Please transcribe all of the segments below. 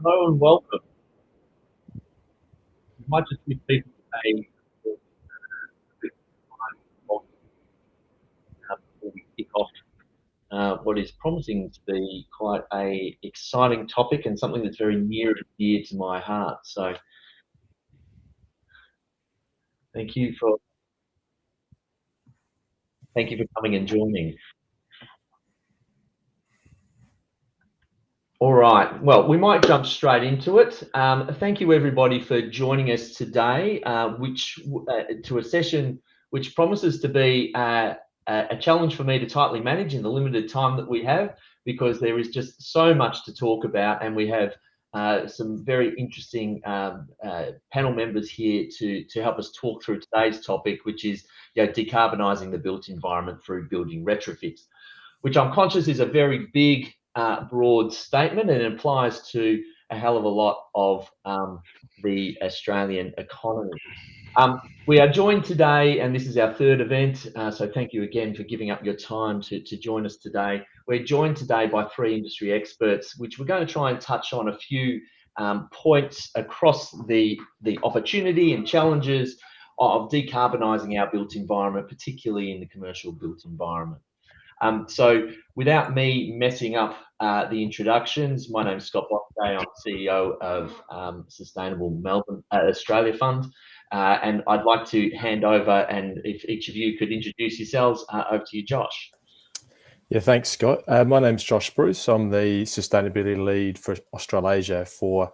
Hello and welcome. You might just give people a bit of time before we kick off what is promising to be quite a exciting topic and something that's very near and dear to my heart. So thank you for coming and joining. All right. Well, we might jump straight into it. Thank you, everybody, for joining us today, to a session which promises to be a challenge for me to tightly manage in the limited time that we have, because there is just so much to talk about, and we have some very interesting panel members here to help us talk through today's topic, which is decarbonising the built environment through building retrofits, which I'm conscious is a very big, broad statement, and it applies to a hell of a lot of the Australian economy. We are joined today, and this is our third event, so thank you again for giving up your time to join us today. We're joined today by three industry experts, which we're going to try and touch on a few points across the opportunity and challenges of decarbonising our built environment, particularly in the commercial built environment. So without me messing up the introductions, my name's Scott Blockday. I'm CEO of Sustainable Melbourne Australia Fund, and I'd like to hand over, and if each of you could introduce yourselves, over to you, Josh. Yeah, thanks, Scott. My name's Josh Bruce. I'm the Sustainability Lead for Australasia for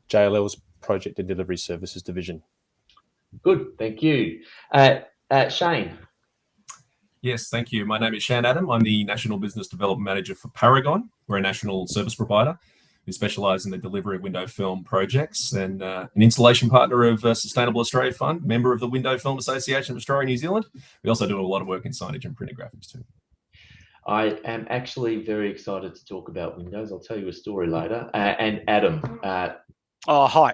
JLL's Project and Delivery Services Division. Good, thank you. Shane. Yes, thank you. My name is Shane Adam. I'm the National Business Development Manager for Paragon. We're a national service provider who specialise in the delivery of window film projects, and an installation partner of Sustainable Australia Fund, member of the Window Film Association of Australia and New Zealand. We also do a lot of work in signage and printed graphics too. I am actually very excited to talk about windows. I'll tell you a story later. And Adam. Hi.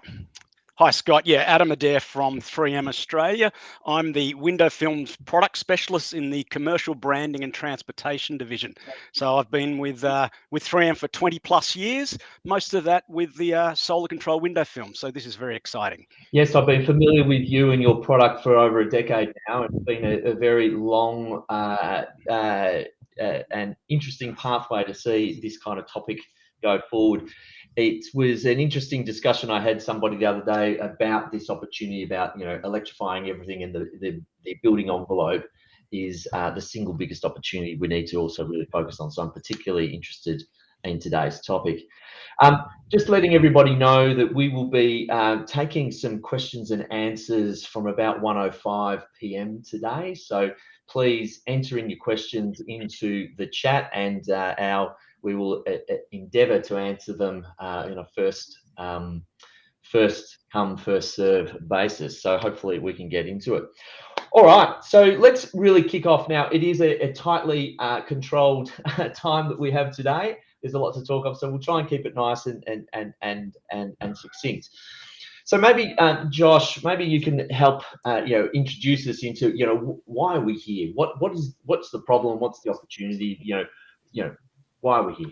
Hi, Scott. Yeah, Adam Adair from 3M Australia. I'm the window films product specialist in the commercial branding and transportation division. So I've been with 3M for 20 plus years, most of that with the solar control window film. So this is very exciting. Yes, I've been familiar with you and your product for over a decade now. It's been a very long and interesting pathway to see this kind of topic go forward. It was an interesting discussion. I had somebody the other day about this opportunity about electrifying everything, and the building envelope is the single biggest opportunity we need to also really focus on. So I'm particularly interested in today's topic. Just letting everybody know that we will be taking some questions and answers from about 1:05 p.m. today. So please enter in your questions into the chat, and we will endeavour to answer them in a first come, first serve basis. So hopefully we can get into it. All right, so let's really kick off now. It is a tightly controlled time that we have today. There's a lot to talk of, so we'll try and keep it nice and succinct. So maybe, Josh, maybe you can help, introduce us into, why are we here? What's the problem? What's the opportunity? Why are we here?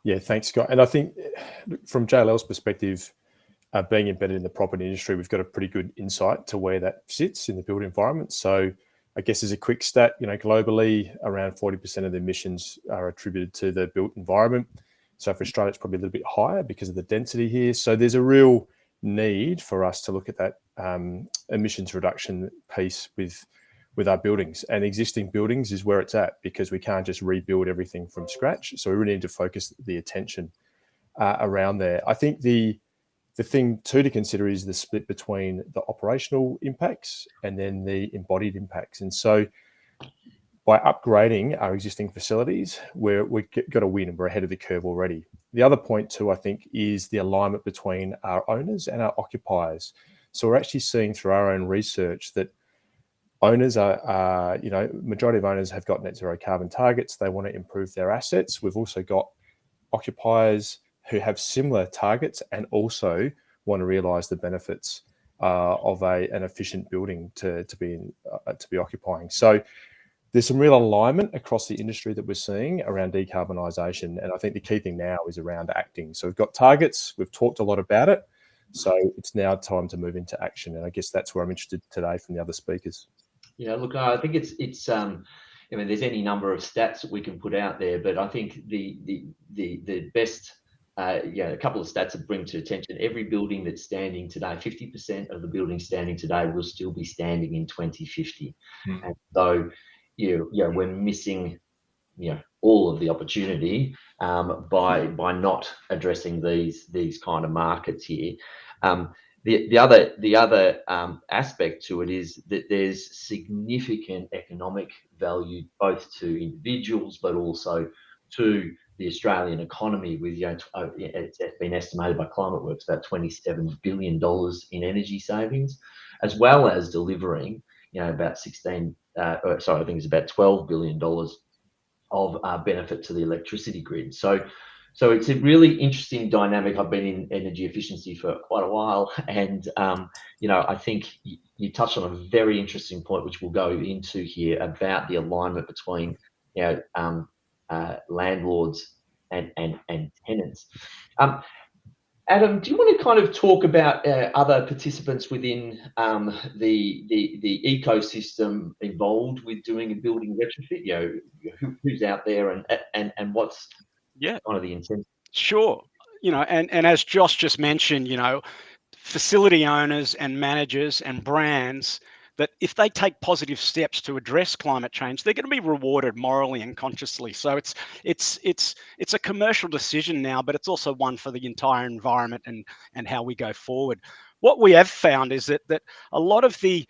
Yeah, thanks, Scott. And I think from JLL's perspective, being embedded in the property industry, we've got a pretty good insight to where that sits in the built environment. So I guess as a quick stat, globally, around 40% of the emissions are attributed to the built environment. So for Australia, it's probably a little bit higher because of the density here. So there's a real need for us to look at that emissions reduction piece with our buildings, and existing buildings is where it's at, because we can't just rebuild everything from scratch. So we really need to focus the attention around there. I think the thing too to consider is the split between the operational impacts and then the embodied impacts. And so by upgrading our existing facilities, we've got a win and we're ahead of the curve already. The other point too, I think, is the alignment between our owners and our occupiers. So we're actually seeing through our own research that owners majority of owners have got net zero carbon targets. They want to improve their assets. We've also got occupiers who have similar targets and also want to realise the benefits of an efficient building to be occupying. So there's some real alignment across the industry that we're seeing around decarbonisation. And I think the key thing now is around acting. So we've got targets, we've talked a lot about it. So it's now time to move into action. And I guess that's where I'm interested today from the other speakers. Yeah, look, I think it's I mean, there's any number of stats that we can put out there, but I think the best, a couple of stats that bring to attention: every building that's standing today, 50% of the buildings standing today will still be standing in 2050. And so, we're missing, all of the opportunity by not addressing these kind of markets here. The other aspect to it is that there's significant economic value both to individuals but also to the Australian economy. With it's been estimated by ClimateWorks about $27 billion in energy savings, as well as delivering about I think it's about $12 billion of benefit to the electricity grid. So it's a really interesting dynamic. I've been in energy efficiency for quite a while, and I think you touched on a very interesting point, which we'll go into here, about the alignment between landlords and tenants. Adam, do you want to kind of talk about other participants within the ecosystem involved with doing a building retrofit? Who's out there and what's kind of the intent? Sure. And as Josh just mentioned, facility owners and managers and brands, that if they take positive steps to address climate change, they're going to be rewarded morally and consciously. So it's a commercial decision now, but it's also one for the entire environment and how we go forward. What we have found is that a lot of the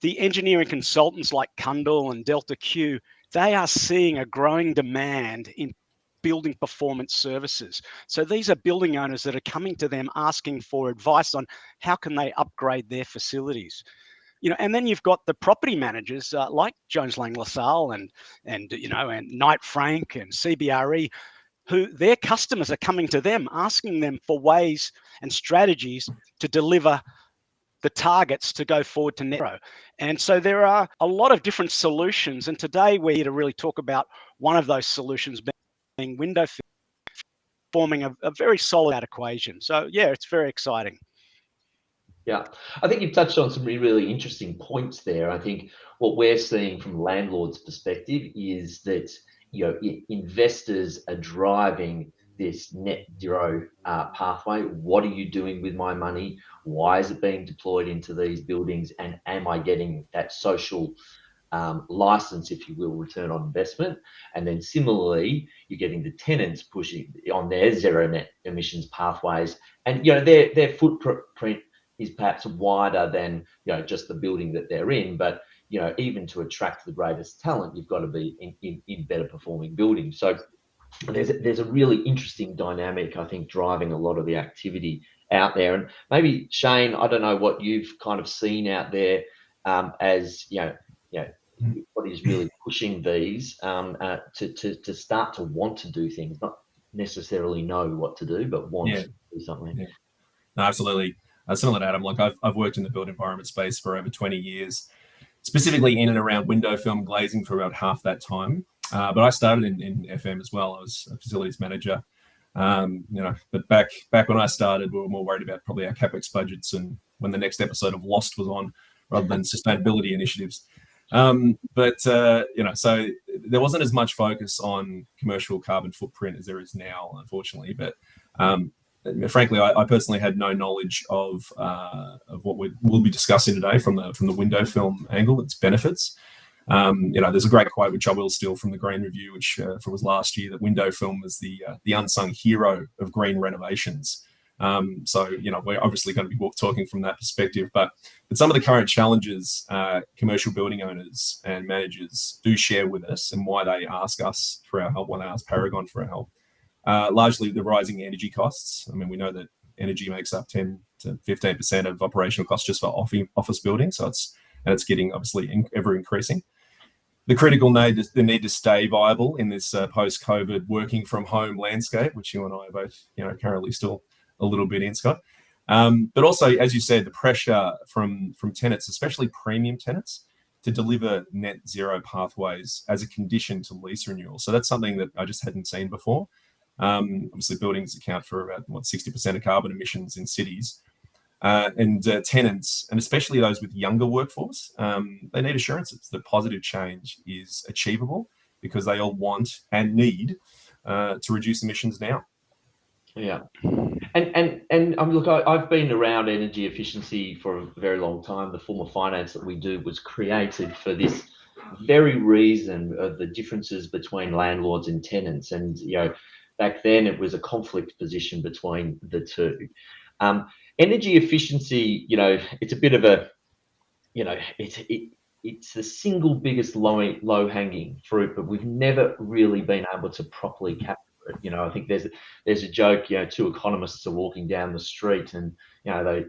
engineering consultants like Cundall and Delta Q, they are seeing a growing demand in building performance services. So these are building owners that are coming to them asking for advice on how can they upgrade their facilities. And then you've got the property managers like Jones Lang LaSalle and Knight Frank and CBRE, who their customers are coming to them asking them for ways and strategies to deliver the targets to go forward to net zero. And so there are a lot of different solutions. And today we're here to really talk about one of those solutions being window film, forming a very solid equation. So yeah, it's very exciting. Yeah, I think you've touched on some really interesting points there. I think what we're seeing from landlords' perspective is that investors are driving this net zero pathway. What are you doing with my money? Why is it being deployed into these buildings? And am I getting that social license, if you will, return on investment? And then similarly, you're getting the tenants pushing on their zero net emissions pathways, and their footprint is perhaps wider than just the building that they're in, but even to attract the greatest talent, you've got to be in better performing buildings. So there's a really interesting dynamic, I think, driving a lot of the activity out there. And maybe Shane, I don't know what you've kind of seen out there as what is really pushing these to start to want to do things, not necessarily know what to do, but want to do something. Yeah. No, absolutely. Similar to Adam, like I've worked in the built environment space for over 20 years, specifically in and around window film glazing for about half that time. But I started in FM as well. I was a facilities manager. But back when I started, we were more worried about probably our CapEx budgets and when the next episode of Lost was on, rather than sustainability initiatives. So there wasn't as much focus on commercial carbon footprint as there is now, unfortunately. But frankly, I personally had no knowledge of what we'll be discussing today from the window film angle, its benefits. There's a great quote which I will steal from the Green Review, which was last year, that window film is the unsung hero of green renovations. We're obviously going to be talking from that perspective, but some of the current challenges commercial building owners and managers do share with us, and why they ask us for our help, why they ask Paragon for our help. Largely the rising energy costs. I mean, we know that energy makes up 10 to 15% of operational costs just for office buildings. So it's getting obviously ever increasing. The critical need to stay viable in this post-COVID working from home landscape, which you and I are both currently still a little bit in, Scott. But also, as you said, the pressure from tenants, especially premium tenants, to deliver net zero pathways as a condition to lease renewal. So that's something that I just hadn't seen before. Obviously, buildings account for about 60% of carbon emissions in cities. And tenants, and especially those with younger workforce, they need assurances that positive change is achievable, because they all want and need to reduce emissions now. Yeah, and look, I've been around energy efficiency for a very long time. The form of finance that we do was created for this very reason of the differences between landlords and tenants, and back then it was a conflict position between the two. Energy efficiency, it's a bit of a, it's the single biggest low-hanging fruit, but we've never really been able to properly capture it. I think there's a joke. Two economists are walking down the street, and they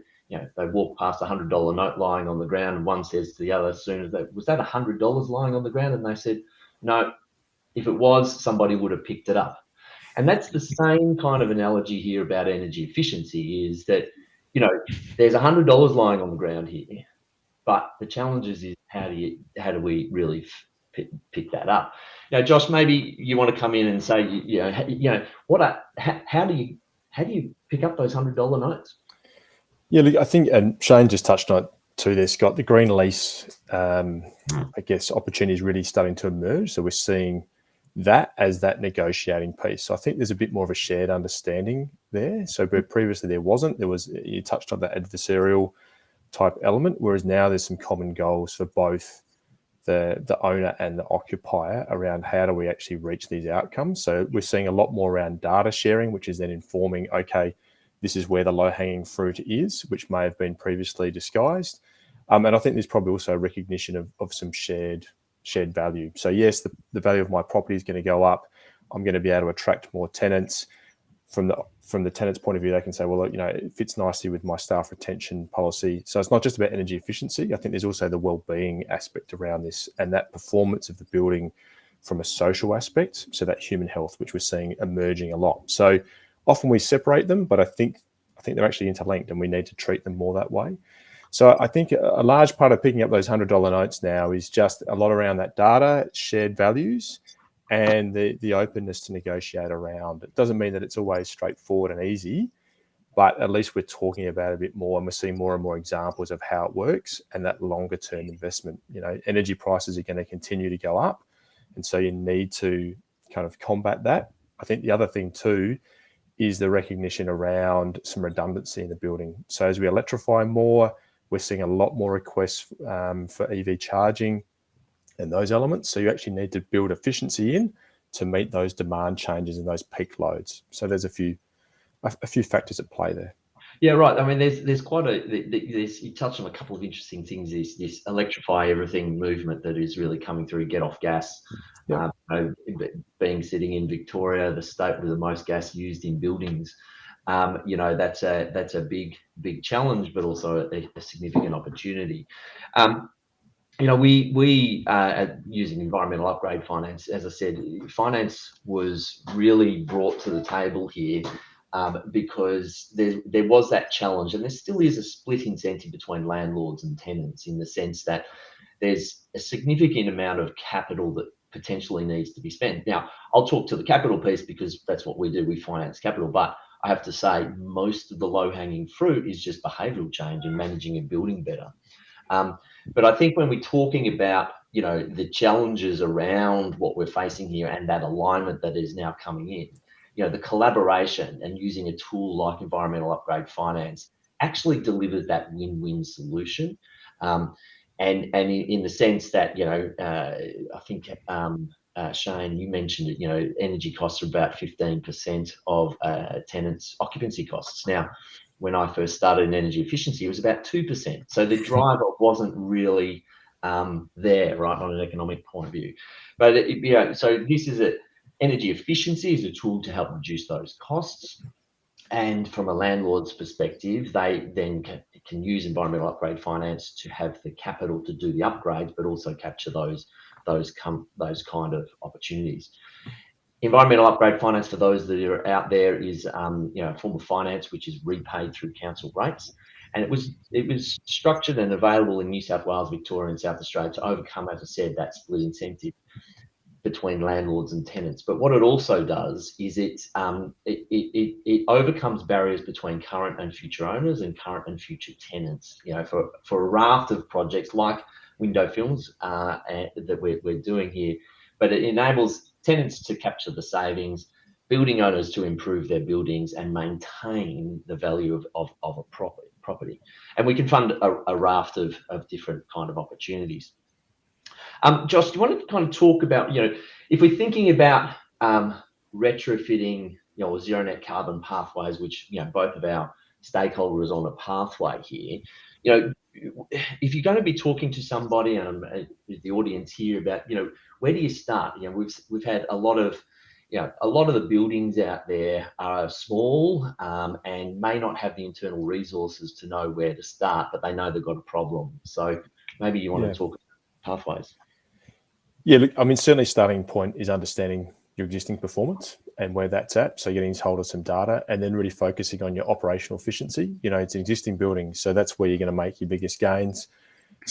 walk past $100 note lying on the ground, and one says to the other, as soon as was that $100 lying on the ground? And they said, no, if it was, somebody would have picked it up. And that's the same kind of analogy here about energy efficiency, is that there's $100 lying on the ground here, but the challenge is how do we really pick that up? Josh, maybe you want to come in and say, how do you pick up those $100 notes? Yeah, look, I think, and Shane just touched on it too there, Scott, the green lease, I guess, opportunity is really starting to emerge. So we're seeing that as that negotiating piece. So I think there's a bit more of a shared understanding there. So previously you touched on that adversarial type element, whereas now there's some common goals for both the owner and the occupier around how do we actually reach these outcomes. So we're seeing a lot more around data sharing, which is then informing, okay, this is where the low-hanging fruit is, which may have been previously disguised. And I think there's probably also a recognition of some shared value. So yes, the value of my property is going to go up. I'm going to be able to attract more tenants. From the tenant's point of view, they can say, well, it fits nicely with my staff retention policy. So it's not just about energy efficiency. I think there's also the well-being aspect around this, and that performance of the building from a social aspect. So that human health, which we're seeing emerging a lot. So often we separate them, but I think they're actually interlinked, and we need to treat them more that way. So I think a large part of picking up those $100 notes now is just a lot around that data, shared values, and the openness to negotiate around. It doesn't mean that it's always straightforward and easy, but at least we're talking about it a bit more, and we're seeing more and more examples of how it works and that longer term investment. Energy prices are going to continue to go up, and so you need to kind of combat that. I think the other thing too is the recognition around some redundancy in the building. So as we electrify more, we're seeing a lot more requests for EV charging and those elements. So you actually need to build efficiency in to meet those demand changes and those peak loads. So there's a few factors at play there. Yeah, right. I mean, there's quite you touched on a couple of interesting things. This electrify everything movement that is really coming through, get off gas. Yeah. Being sitting in Victoria, the state with the most gas used in buildings, that's a big challenge, but also a significant opportunity. We are using environmental upgrade finance. As I said, finance was really brought to the table here because there was that challenge, and there still is a split incentive between landlords and tenants, in the sense that there's a significant amount of capital that potentially needs to be spent. Now, I'll talk to the capital piece because that's what we do. We finance capital, but I have to say most of the low-hanging fruit is just behavioural change and managing a building better. But I think when we're talking about, the challenges around what we're facing here and that alignment that is now coming in, the collaboration and using a tool like environmental upgrade finance actually delivers that win-win solution. And in the sense that, I think, Shane, you mentioned it, energy costs are about 15% of tenants' occupancy costs. Now, when I first started in energy efficiency, it was about 2%. So the driver wasn't really there, right, on an economic point of view. But, so this is energy efficiency is a tool to help reduce those costs. And from a landlord's perspective, they then can use environmental upgrade finance to have the capital to do the upgrades, but also capture those kind of opportunities. Environmental upgrade finance, for those that are out there, is a form of finance which is repaid through council rates. And it was structured and available in New South Wales, Victoria, and South Australia to overcome, as I said, that split incentive between landlords and tenants. But what it also does is it overcomes barriers between current and future owners and current and future tenants. You know, for a raft of projects like window films that we're doing here, but it enables tenants to capture the savings, building owners to improve their buildings and maintain the value of a property. And we can fund a raft of different kind of opportunities. Josh, do you want to kind of talk about, you know, if we're thinking about retrofitting, you know, zero net carbon pathways, which, you know, both of our stakeholders on a pathway here, you know, if you're going to be talking to somebody the audience here about, you know, where do you start? You know, we've had a lot of the buildings out there are small and may not have the internal resources to know where to start, but they know they've got a problem. So maybe you want to talk about pathways. Yeah, look, I mean, certainly starting point is understanding your existing performance and where that's at. So getting hold of some data and then really focusing on your operational efficiency. You know, it's an existing building, so that's where you're going to make your biggest gains.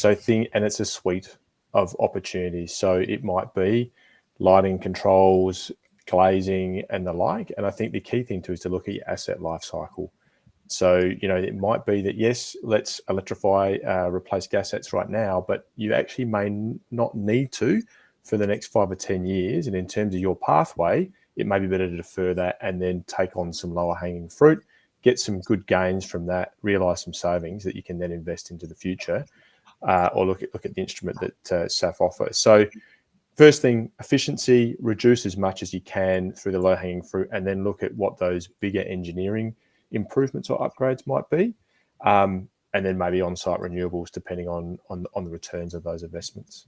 And it's a suite of opportunities. So it might be lighting controls, glazing and the like. And I think the key thing too is to look at your asset life cycle. So, you know, it might be that, yes, let's electrify, replace gas sets right now, but you actually may not need to for the next 5 or 10 years. And in terms of your pathway, it may be better to defer that and then take on some lower hanging fruit, get some good gains from that, realise some savings that you can then invest into the future, or look at the instrument that SAF offers. So first thing, efficiency, reduce as much as you can through the low hanging fruit, and then look at what those bigger engineering improvements or upgrades might be, and then maybe on-site renewables depending on the returns of those investments.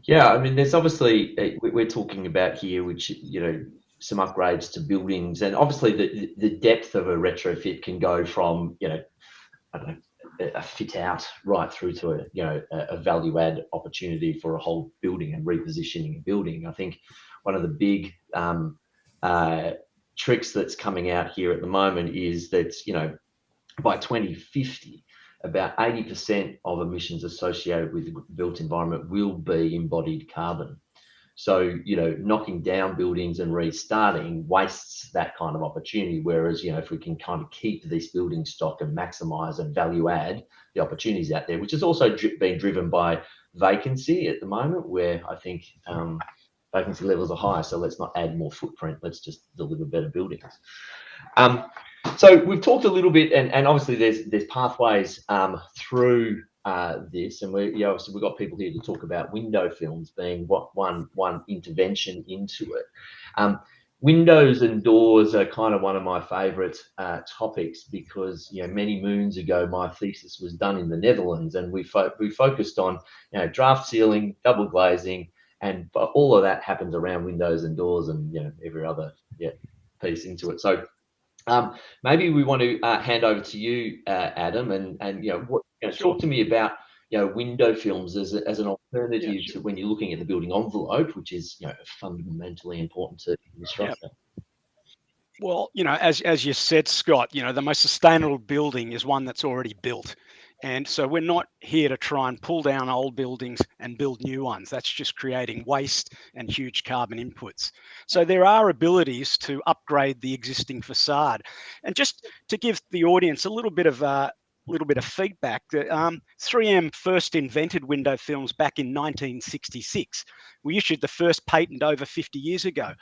Yeah, I mean, there's obviously we're talking about here, which, you know, some upgrades to buildings, and obviously the depth of a retrofit can go from, you know, I don't know, a fit out right through to a value add opportunity for a whole building and repositioning a building. I think one of the big tricks that's coming out here at the moment is that, you know, by 2050, about 80% of emissions associated with the built environment will be embodied carbon. So, you know, knocking down buildings and restarting wastes that kind of opportunity. Whereas, you know, if we can kind of keep this building stock and maximize and value add the opportunities out there, which is also being driven by vacancy at the moment, where I think vacancy levels are high. So let's not add more footprint. Let's just deliver better buildings. So we've talked a little bit, and obviously there's pathways through this, and obviously we've got people here to talk about window films being one intervention into it. Windows and doors are kind of one of my favourite topics because, you know, many moons ago my thesis was done in the Netherlands, and we focused on, you know, draft ceiling, double glazing, and all of that happens around windows and doors, and, you know, every other piece into it. So maybe we want to hand over to you, Adam, and you know, talk to me about, you know, window films as an alternative to when you're looking at the building envelope, which is, you know, fundamentally important to infrastructure. Well, you know, as you said, Scott, you know, the most sustainable building is one that's already built. And so we're not here to try and pull down old buildings and build new ones. That's just creating waste and huge carbon inputs. So there are abilities to upgrade the existing facade. And just to give the audience a little bit of feedback, 3M first invented window films back in 1966. We issued the first patent over 50 years ago.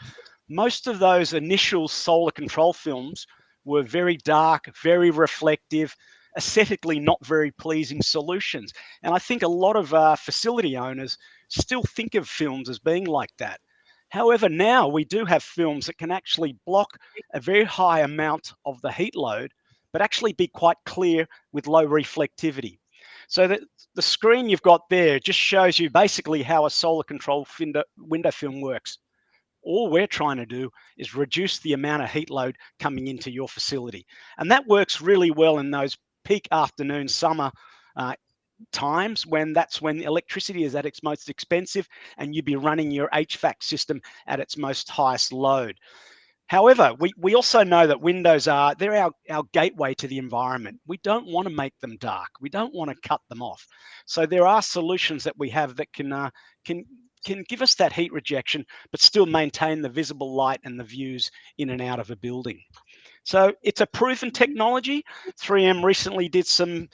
Most of those initial solar control films were very dark, very reflective, aesthetically not very pleasing solutions. And I think a lot of facility owners still think of films as being like that. However, now we do have films that can actually block a very high amount of the heat load, but actually be quite clear with low reflectivity. So that the screen you've got there just shows you basically how a solar control window film works. All we're trying to do is reduce the amount of heat load coming into your facility. And that works really well in those peak afternoon summer times that's when electricity is at its most expensive and you'd be running your HVAC system at its most highest load. However, we also know that windows they're our gateway to the environment. We don't want to make them dark. We don't want to cut them off. So there are solutions that we have that can give us that heat rejection, but still maintain the visible light and the views in and out of a building. So it's a proven technology. 3M recently did some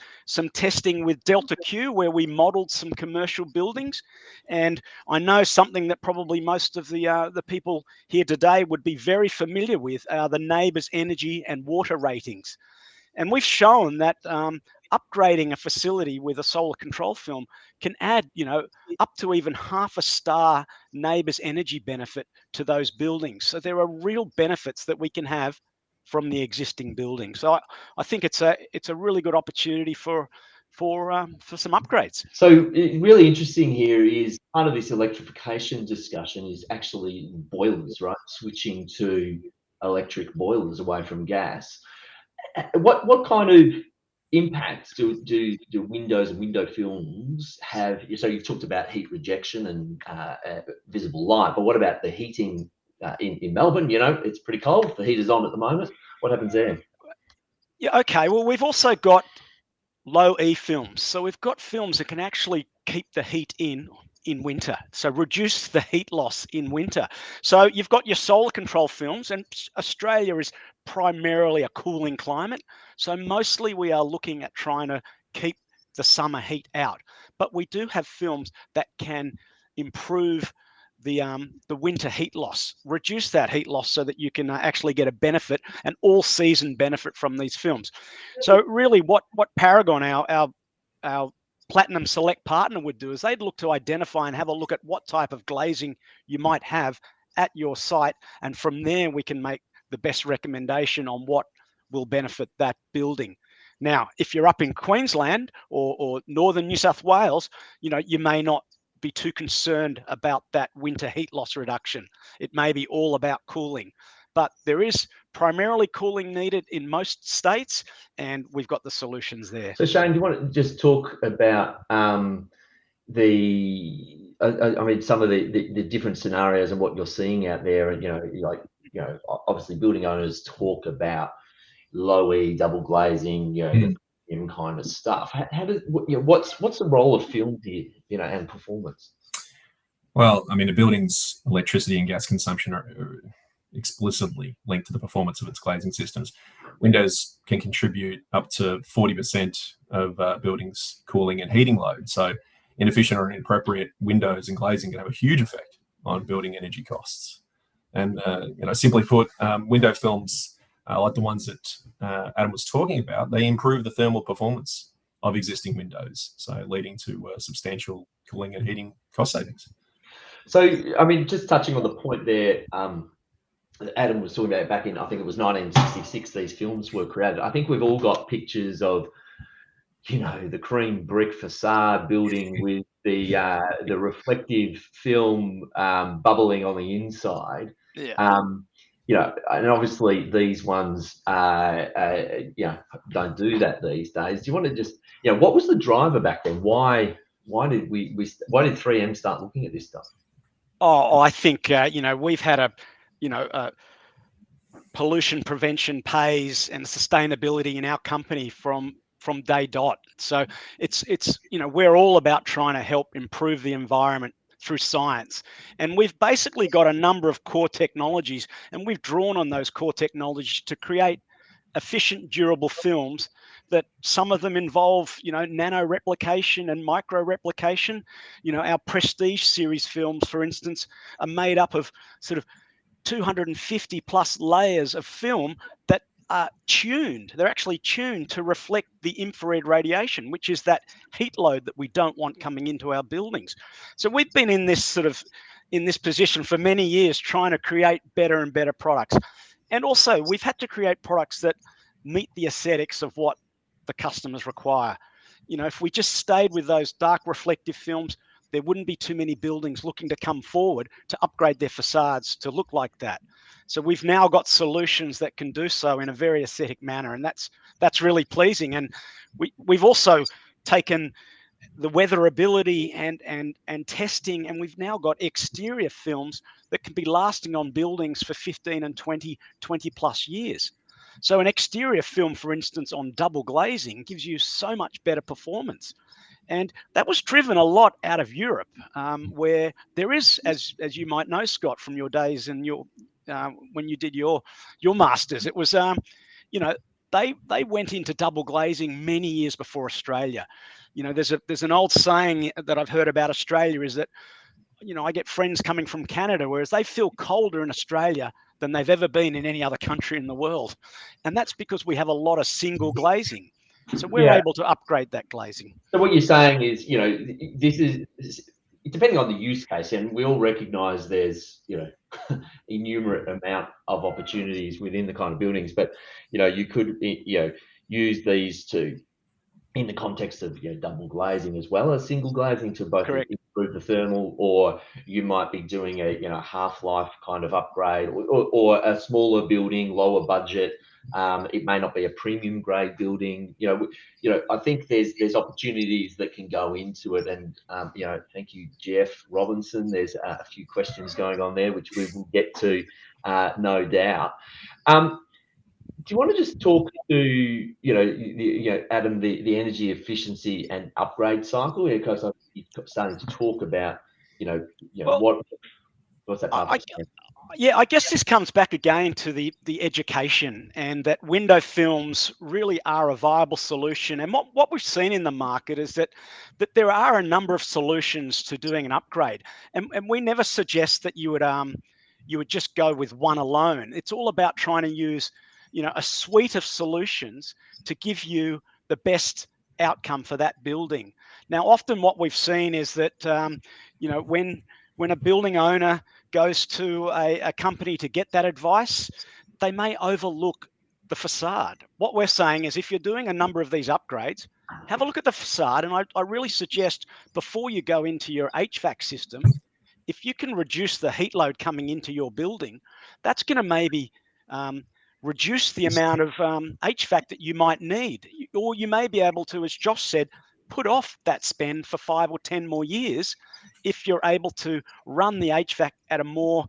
testing with Delta Q where we modeled some commercial buildings, and I know something that probably most of the people here today would be very familiar with are the NABERS energy and water ratings. And we've shown that upgrading a facility with a solar control film can add, up to even half a star NABERS energy benefit to those buildings. So there are real benefits that we can have from the existing building. So I think it's a really good opportunity for some upgrades. So really interesting here is part of this electrification discussion is actually boilers, right? Switching to electric boilers away from gas. What kind of impacts do windows and window films have? So you've talked about heat rejection and visible light, but what about the heating in Melbourne? It's pretty cold. The heat is on at the moment. What happens there? Yeah, okay. Well, we've also got low E films. So we've got films that can actually keep the heat in winter, so reduce the heat loss in winter. So you've got your solar control films, and Australia is primarily a cooling climate. So mostly we are looking at trying to keep the summer heat out. But we do have films that can improve the winter heat loss, reduce that heat loss so that you can actually get a benefit, an all season benefit from these films. So really what Paragon, our Platinum Select partner, would do is they'd look to identify and have a look at what type of glazing you might have at your site. And from there, we can make the best recommendation on what will benefit that building. Now, if you're up in Queensland or northern New South Wales, you may not be too concerned about that winter heat loss reduction. It may be all about cooling, but there is primarily cooling needed in most states, and we've got the solutions there. So Shane, do you want to just talk about some of the different scenarios and what you're seeing out there? And obviously building owners talk about low E, double glazing, kind of stuff. What's the role of film here, and performance? Well, I mean, a building's electricity and gas consumption are explicitly linked to the performance of its glazing systems. Windows can contribute up to 40% of buildings' cooling and heating load. So inefficient or inappropriate windows and glazing can have a huge effect on building energy costs. And, simply put, window films, like the ones that Adam was talking about, they improve the thermal performance of existing windows, so leading to substantial cooling and heating cost savings. So, I mean, just touching on the point there, Adam was talking about back in, I think it was 1966, these films were created. I think we've all got pictures of, the cream brick facade building with the reflective film bubbling on the inside. Yeah. And obviously these ones, don't do that these days. Do you want to just, what was the driver back then? Why did why did 3M start looking at this stuff? Oh, I think we've had a pollution prevention pays and sustainability in our company from day dot. So it's we're all about trying to help improve the environment through science, and we've basically got a number of core technologies, and we've drawn on those core technologies to create efficient, durable films. That some of them involve, nano replication and micro replication. Our Prestige series films, for instance, are made up of sort of 250 plus layers of film that are tuned. They're actually tuned to reflect the infrared radiation, which is that heat load that we don't want coming into our buildings. So we've been in this position for many years, trying to create better and better products. And also we've had to create products that meet the aesthetics of what the customers require. If we just stayed with those dark reflective films, there wouldn't be too many buildings looking to come forward to upgrade their facades to look like that. So we've now got solutions that can do so in a very aesthetic manner, and that's really pleasing. And we've also taken the weatherability and testing, and we've now got exterior films that can be lasting on buildings for 15 and 20 plus years. So an exterior film, for instance, on double glazing gives you so much better performance. And that was driven a lot out of Europe, where there is, as you might know, Scott, from your days and your when you did your masters, it was you know, they went into double glazing many years before Australia. You know, there's an old saying that I've heard about Australia is that, you know, I get friends coming from Canada, whereas they feel colder in Australia than they've ever been in any other country in the world. And that's because we have a lot of single glazing. So we're able to upgrade that glazing. So what you're saying is, you know, this is depending on the use case, and we all recognise there's, you know, innumerate amount of opportunities within the kind of buildings, but, you know, you could, you know, use these to, in the context of, you know, double glazing as well as single glazing to both improve the thermal, or you might be doing a, you know, half-life kind of upgrade, or a smaller building, lower budget. It may not be a premium grade building. You know, I think there's opportunities that can go into it, and you know, thank you, Jeff Robinson. There's a few questions going on there, which we will get to, no doubt. Do you want to just talk to, you know, Adam, the energy efficiency and upgrade cycle? Because you're starting to talk about, you know, well, what's that part? Yeah, I guess this comes back again to the education, and that window films really are a viable solution. And what we've seen in the market is that there are a number of solutions to doing an upgrade, and we never suggest that you would just go with one alone. It's all about trying to use, you know, a suite of solutions to give you the best outcome for that building. Now, often what we've seen is that you know, when a building owner goes to a company to get that advice, they may overlook the facade. What we're saying is, if you're doing a number of these upgrades, have a look at the facade. And I really suggest, before you go into your HVAC system, if you can reduce the heat load coming into your building, that's going to maybe reduce the amount of HVAC that you might need. Or you may be able to, as Josh said, put off that spend for 5 or 10 more years if you're able to run the HVAC at a more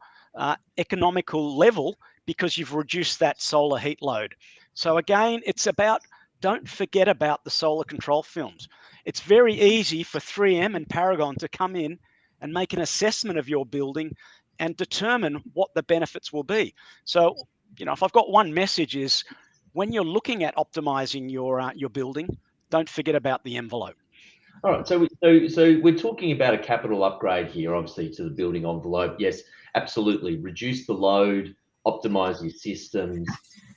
economical level, because you've reduced that solar heat load. So again, it's about, don't forget about the solar control films. It's very easy for 3M and Paragon to come in and make an assessment of your building and determine what the benefits will be. So, you know, if I've got one message, is when you're looking at optimizing your building, don't forget about the envelope. All right, so we're talking about a capital upgrade here, obviously, to the building envelope. Yes, absolutely. Reduce the load, optimize your systems.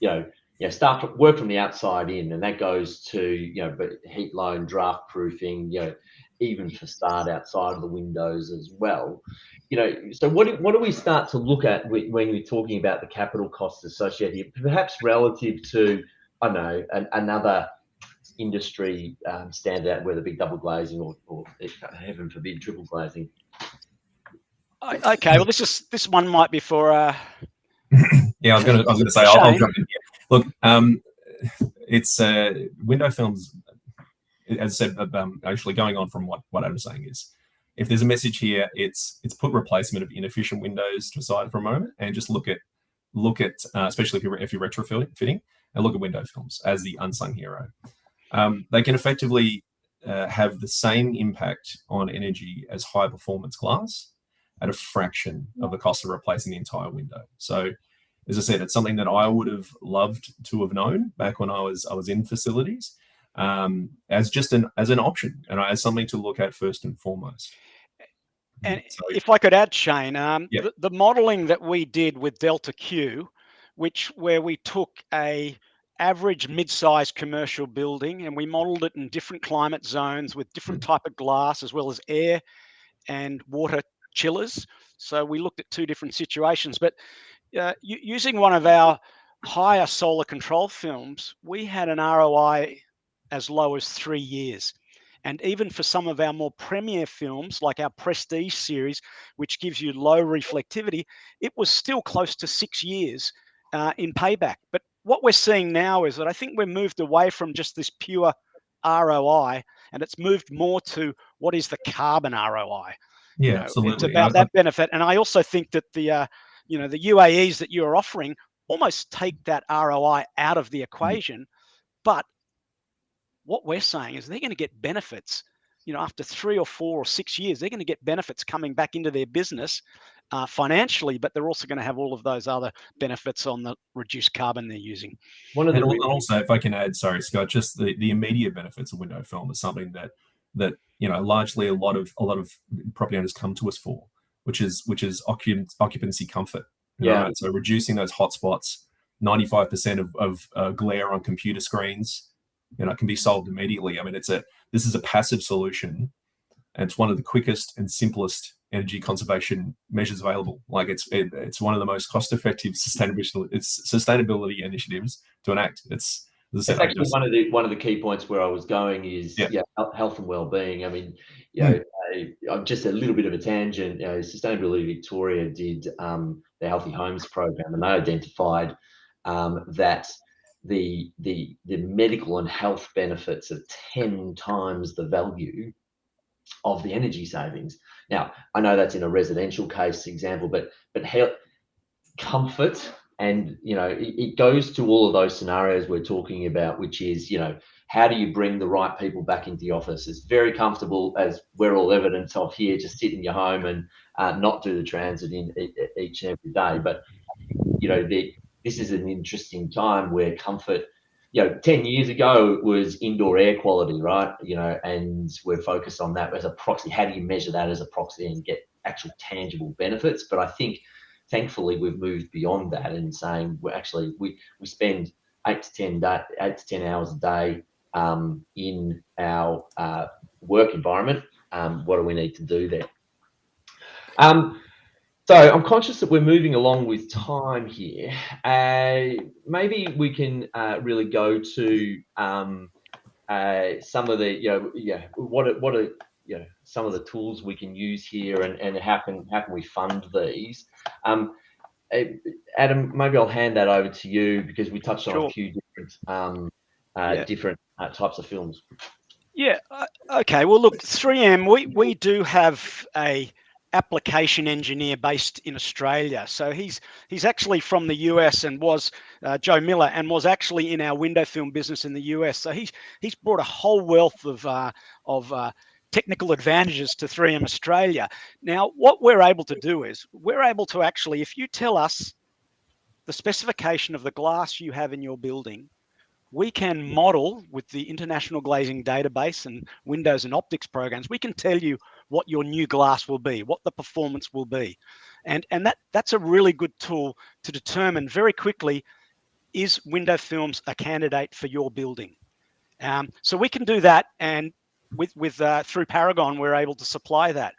You know, start to work from the outside in, and that goes to, you know, but heat load, draft proofing. You know, even facade outside of the windows as well. You know, so what do we start to look at when we're talking about the capital costs associated, perhaps relative to, I don't know, another industry standout, whether it be double glazing or heaven forbid triple glazing? Okay, well, this one might be for yeah, I was going to say, I'll jump in here. Look, it's window films, as I said, actually going on from what Adam was saying, is, if there's a message here, it's put replacement of inefficient windows to the side for a moment, and just look at especially if you're retrofitting, and look at window films as the unsung hero. They can effectively have the same impact on energy as high performance glass at a fraction of the cost of replacing the entire window. So, as I said, it's something that I would have loved to have known back when I was in facilities, as just as an option, and as something to look at first and foremost. And so, if I could add, Shane, the modelling that we did with Delta Q, where we took a average mid-sized commercial building and we modelled it in different climate zones with different type of glass, as well as air and water chillers. So we looked at 2 different situations, but using one of our higher solar control films, we had an ROI as low as 3 years. And even for some of our more premier films, like our Prestige series, which gives you low reflectivity, it was still close to 6 years in payback. But what we're seeing now is that I think we're moved away from just this pure ROI, and it's moved more to what is the carbon ROI. Yeah, It's absolutely. about that benefit. And I also think that the UAEs that you're offering almost take that ROI out of the equation. But what we're saying is they're going to get benefits, after 3 or 4 or 6 years, they're going to get benefits coming back into their business financially, but they're also going to have all of those other benefits on the reduced carbon they're using. And also, if I can add, sorry, Scott, just the immediate benefits of window film is something that largely a lot of property owners come to us for, which is occupancy comfort. Yeah. Right? So reducing those hotspots, 95% of glare on computer screens, can be solved immediately. I mean, this is a passive solution, and it's one of the quickest and simplest energy conservation measures available. Like it's one of the most cost-effective sustainability initiatives to enact. It's actually one of the key points where I was going is health and well-being. I mean, just a little bit of a tangent. Sustainability Victoria did the Healthy Homes program, and they identified that the medical and health benefits are 10 times the value of the energy savings. Now, I know that's in a residential case example, but health, comfort, and it goes to all of those scenarios we're talking about, which is how do you bring the right people back into the office? It's very comfortable, as we're all evidence of here, just sit in your home and not do the transit in each and every day. But this is an interesting time where comfort, 10 years ago it was indoor air quality, right? And we're focused on that as a proxy. How do you measure that as a proxy and get actual tangible benefits? But I think thankfully we've moved beyond that and saying we spend 8 to 10 hours a day in our work environment. What do we need to do there? So I'm conscious that we're moving along with time here. Maybe we can really go to some of the what are some of the tools we can use here, and how can we fund these? Adam, maybe I'll hand that over to you, because we touched on a few different types of films. Yeah. Okay. Well, look, 3M, we do have a application engineer based in Australia. So he's actually from the US, and was Joe Miller, and was actually in our window film business in the US. So he's brought a whole wealth of technical advantages to 3M Australia. Now, what we're able to do is we're able to actually, if you tell us the specification of the glass you have in your building, we can model with the International Glazing Database and Windows and Optics programs. We can tell you what your new glass will be, what the performance will be. And that's a really good tool to determine very quickly, is window films a candidate for your building? So we can do that, and through Paragon, we're able to supply that.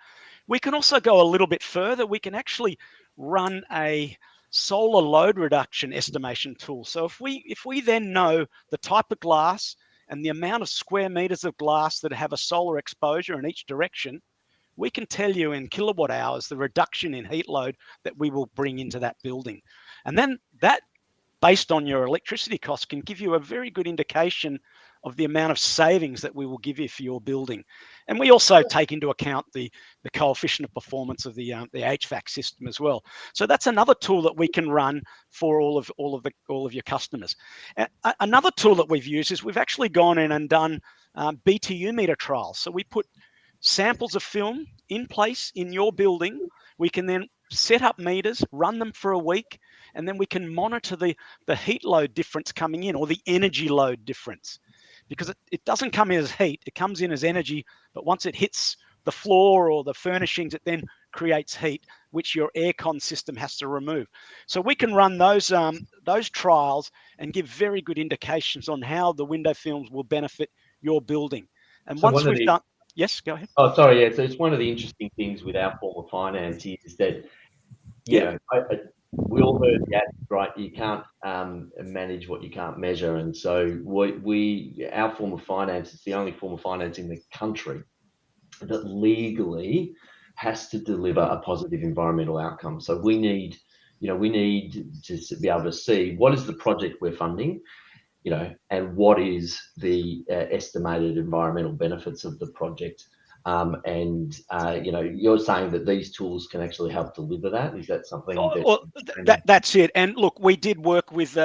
We can also go a little bit further. We can actually run a solar load reduction estimation tool. So if we then know the type of glass and the amount of square meters of glass that have a solar exposure in each direction, we can tell you in kilowatt hours the reduction in heat load that we will bring into that building. And then that, based on your electricity costs, can give you a very good indication of the amount of savings that we will give you for your building. And we also take into account the coefficient of performance of the HVAC system as well. So that's another tool that we can run for all of your customers. Another tool that we've used is we've actually gone in and done BTU meter trials. So we put samples of film in place in your building. We can then set up meters, run them for a week, and then we can monitor the heat load difference coming in, or the energy load difference. Because it doesn't come in as heat, it comes in as energy, but once it hits the floor or the furnishings, it then creates heat, which your aircon system has to remove. So we can run those trials and give very good indications on how the window films will benefit your building. And so once we've done, yes, go ahead. Oh, sorry. Yeah. So it's one of the interesting things with our form of finance is that, we all heard that, right? You can't manage what you can't measure. And so our form of finance is the only form of finance in the country that legally has to deliver a positive environmental outcome. So we need to be able to see what is the project we're funding, and what is the estimated environmental benefits of the project. You're saying that these tools can actually help deliver that. Is that something that's it? And look, we did work with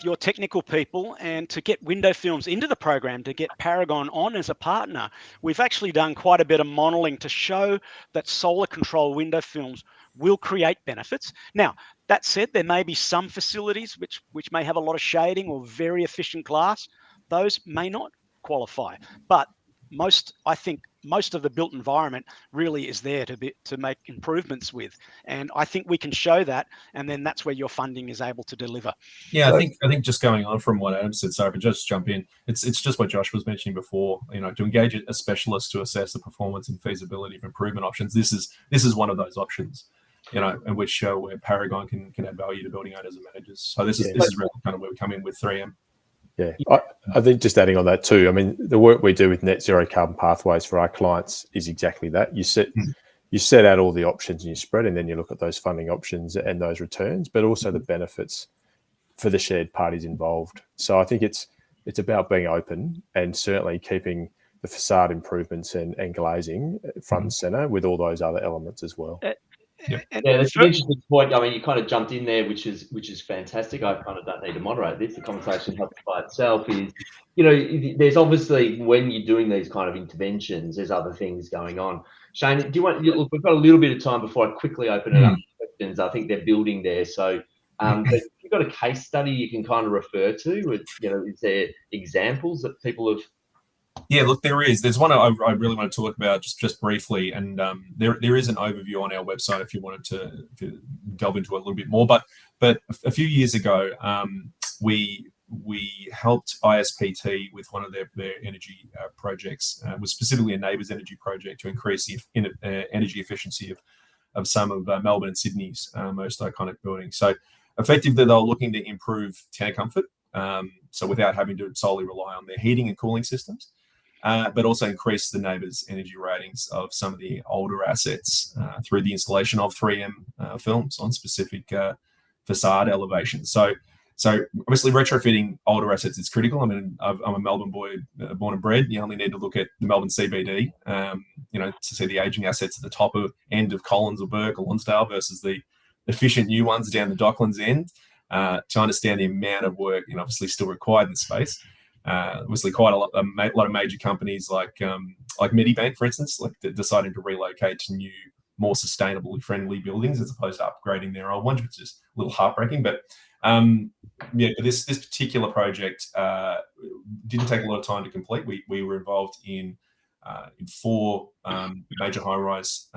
your technical people, and to get window films into the program, to get Paragon on as a partner, we've actually done quite a bit of modeling to show that solar control window films will create benefits. Now, that said, there may be some facilities which may have a lot of shading or very efficient glass. Those may not qualify, but I think most of the built environment really is there to make improvements with, and I think we can show that, and then that's where your funding is able to deliver. Yeah, I think just going on from what Adam said, sorry if I just jump in, it's just what Josh was mentioning before. To engage a specialist to assess the performance and feasibility of improvement options. This is one of those options, and which show where Paragon can add value to building owners and managers. So this is really kind of where we come in with 3M. Yeah, I think just adding on that too, I mean, the work we do with Net Zero Carbon Pathways for our clients is exactly that. You set out all the options in your spread, and then you look at those funding options and those returns, but also the benefits for the shared parties involved. So I think it's about being open and certainly keeping the facade improvements and glazing front and center with all those other elements as well. Yeah, that's an interesting point. I mean, you kind of jumped in there, which is fantastic. I kind of don't need to moderate this. The conversation helps by itself. There's obviously, when you're doing these kind of interventions, there's other things going on. Shane, do you want? Look, we've got a little bit of time before I quickly open it up to questions. I think they're building there. So, but you've got a case study you can kind of refer to. Is there examples that people have? Yeah, look, there is. There's one I really want to talk about just briefly, and there is an overview on our website if you wanted to delve into it a little bit more. But a few years ago, we helped ISPT with one of their energy projects. It was specifically a neighbours energy project to increase the energy efficiency of some of Melbourne and Sydney's most iconic buildings. So effectively, they were looking to improve tenant comfort, so without having to solely rely on their heating and cooling systems. But also increase the neighbours' energy ratings of some of the older assets through the installation of 3M films on specific facade elevations. So obviously retrofitting older assets is critical. I mean, I'm a Melbourne boy, born and bred. You only need to look at the Melbourne CBD, to see the aging assets at the top end of Collins or Burke or Lonsdale versus the efficient new ones down the Docklands end, to understand the amount of work, obviously still required in the space. Obviously, quite a lot of major companies like Medibank, for instance, deciding to relocate to new, more sustainably friendly buildings as opposed to upgrading their old ones, which is a little heartbreaking. But this particular project didn't take a lot of time to complete. We were involved in 4 major high-rise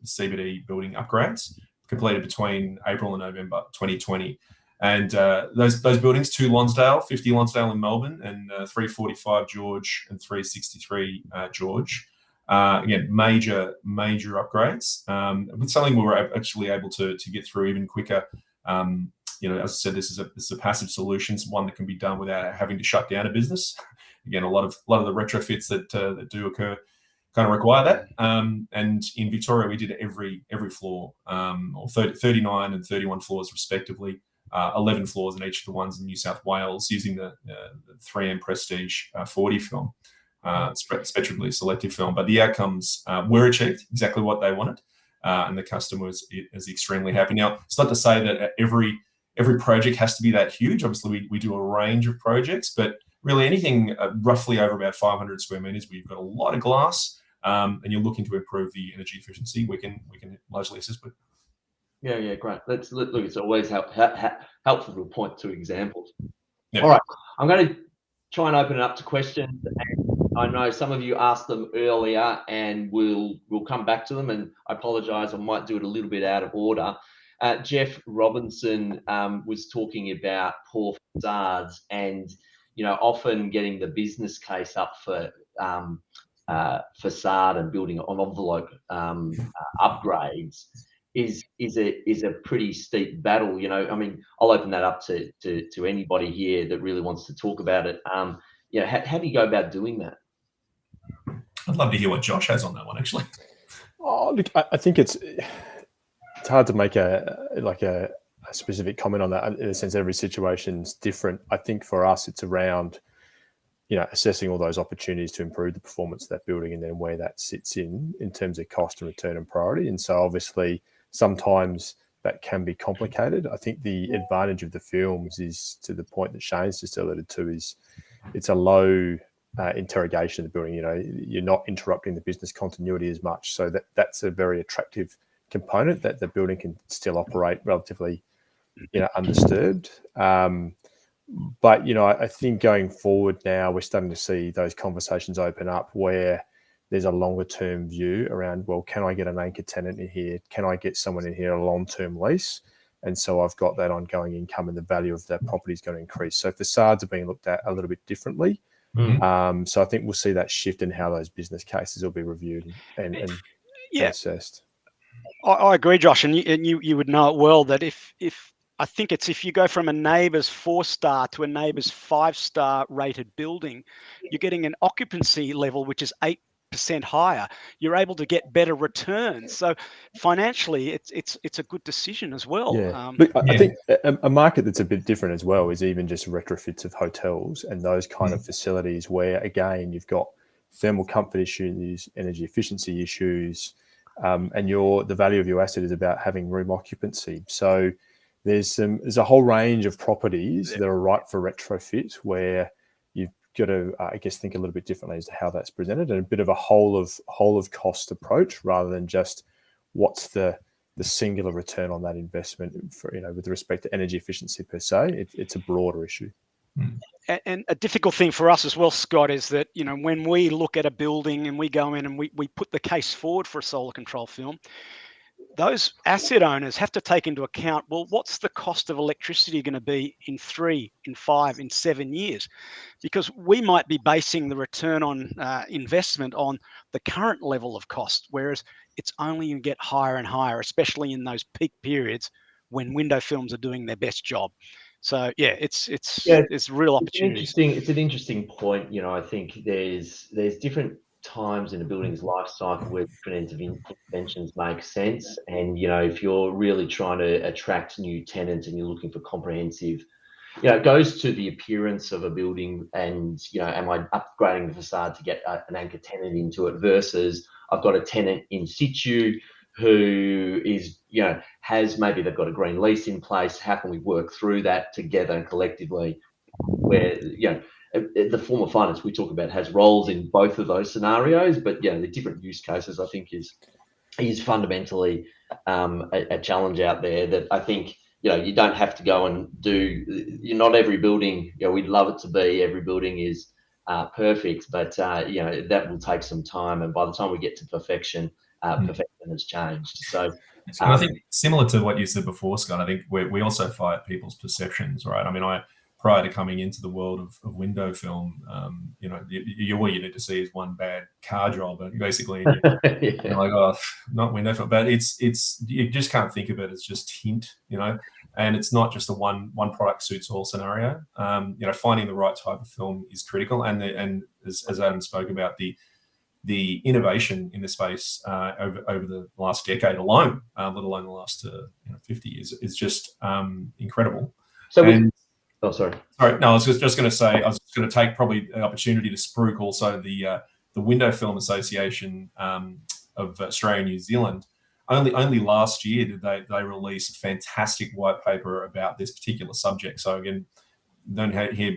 CBD building upgrades completed between April and November 2020. And those buildings, 2 Lonsdale, 50 Lonsdale in Melbourne, and 345 George and 363 George. Again, major upgrades. But something we were actually able to get through even quicker. As I said, this is a passive solution, one that can be done without having to shut down a business. Again, a lot of the retrofits that do occur kind of require that. And in Victoria, we did every floor, or 39 and 31 floors respectively. 11 floors in each of the ones in New South Wales using the 3M Prestige 40 film, spectrally selective film. But the outcomes were achieved, exactly what they wanted, and the customer is extremely happy. Now, it's not to say that every project has to be that huge. Obviously, we do a range of projects, but really anything roughly over about 500 square meters where you've got a lot of glass and you're looking to improve the energy efficiency, we can largely assist with. Yeah, great. Look. It's always helpful to point to examples. Yeah. All right, I'm going to try and open it up to questions. And I know some of you asked them earlier, and we'll come back to them. And I apologise, I might do it a little bit out of order. Jeff Robinson was talking about poor facades, and often getting the business case up for facade and building envelope upgrades is a pretty steep battle. I mean, I'll open that up to anybody here that really wants to talk about it. How do you go about doing that? I'd love to hear what Josh has on that one, actually. Oh, look, I think it's hard to make a specific comment on that. In a sense, every situation's different. I think for us, it's around, assessing all those opportunities to improve the performance of that building, and then where that sits in terms of cost and return and priority. And so obviously sometimes that can be complicated. I think the advantage of the films is, to the point that Shane's just alluded to, is it's a low interrogation of the building. You're not interrupting the business continuity as much. So that's a very attractive component, that the building can still operate relatively, undisturbed. But, I think going forward now, we're starting to see those conversations open up where there's a longer term view around, well, can I get an anchor tenant in here? Can I get someone in here a long-term lease? And so I've got that ongoing income, and the value of that property is going to increase. So facades are being looked at a little bit differently. So I think we'll see that shift in how those business cases will be reviewed and assessed. I agree, Josh, and you would know it well that if I think it's if you go from a neighbour's 4-star to a neighbour's 5-star rated building, you're getting an occupancy level which is 8% higher. You're able to get better returns. So financially, it's a good decision as well. Yeah. Look, I think a market that's a bit different as well is even just retrofits of hotels and those kind of facilities where, again, you've got thermal comfort issues, energy efficiency issues, and the value of your asset is about having room occupancy. So there's a whole range of properties that are right for retrofit, where you've got to, I guess, think a little bit differently as to how that's presented, and a bit of a whole of cost approach rather than just what's the singular return on that investment for, with respect to energy efficiency per se. It's a broader issue. And a difficult thing for us as well, Scott, is that, when we look at a building and we go in and we put the case forward for a solar control film, those asset owners have to take into account, well, what's the cost of electricity going to be in 3, in 5, in 7 years? Because we might be basing the return on investment on the current level of cost, whereas it's only going to get higher and higher, especially in those peak periods when window films are doing their best job. So it's real opportunities. It's an interesting point. I think there's different times in a building's life cycle where different interventions make sense. And, if you're really trying to attract new tenants and you're looking for comprehensive, it goes to the appearance of a building and, am I upgrading the facade to get an anchor tenant into it versus I've got a tenant in situ who is, has, maybe they've got a green lease in place. How can we work through that together and collectively, where, the form of finance we talk about has roles in both of those scenarios, but the different use cases, I think, is fundamentally a challenge out there that I think, you don't have to go and do. Not every building, we'd love it to be every building is perfect, but that will take some time, and by the time we get to perfection, perfection has changed. So I think similar to what you said before, Scott, I think we also fight people's perceptions, right? I mean, prior to coming into the world of window film, all you need to see is one bad car job, and basically you're like, oh, not window film. But it's you just can't think of it as just tint, and it's not just a one product suits all scenario. Finding the right type of film is critical, and as Adam spoke about, the innovation in the space over the last decade alone, let alone the last 50 years, is just incredible. Oh, sorry. No, I was just going to say, I was going to take probably an opportunity to spruik also the Window Film Association of Australia and New Zealand. Only last year did they release a fantastic white paper about this particular subject. So again, don't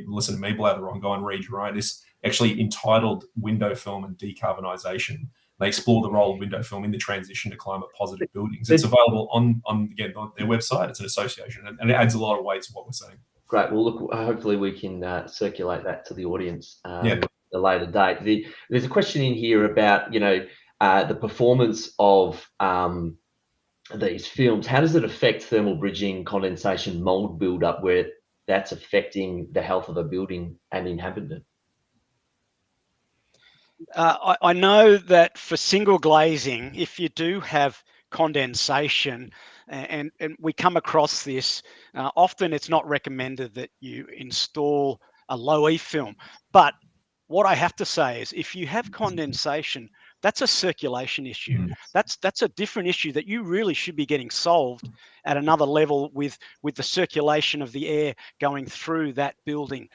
listen to me blather on, go and read your own. This actually entitled Window Film and Decarbonisation. They explore the role of window film in the transition to climate positive buildings. It's available on their website. It's an association, and it adds a lot of weight to what we're saying. Great. Well, look, hopefully we can circulate that to the audience at a later date. There's a question in here about, the performance of these films. How does it affect thermal bridging, condensation, mold buildup, where that's affecting the health of a building and inhabitant? I know that for single glazing, if you do have condensation, and we come across this, often it's not recommended that you install a low E film. But what I have to say is, if you have condensation, that's a circulation issue. That's a different issue that you really should be getting solved at another level with the circulation of the air going through that building.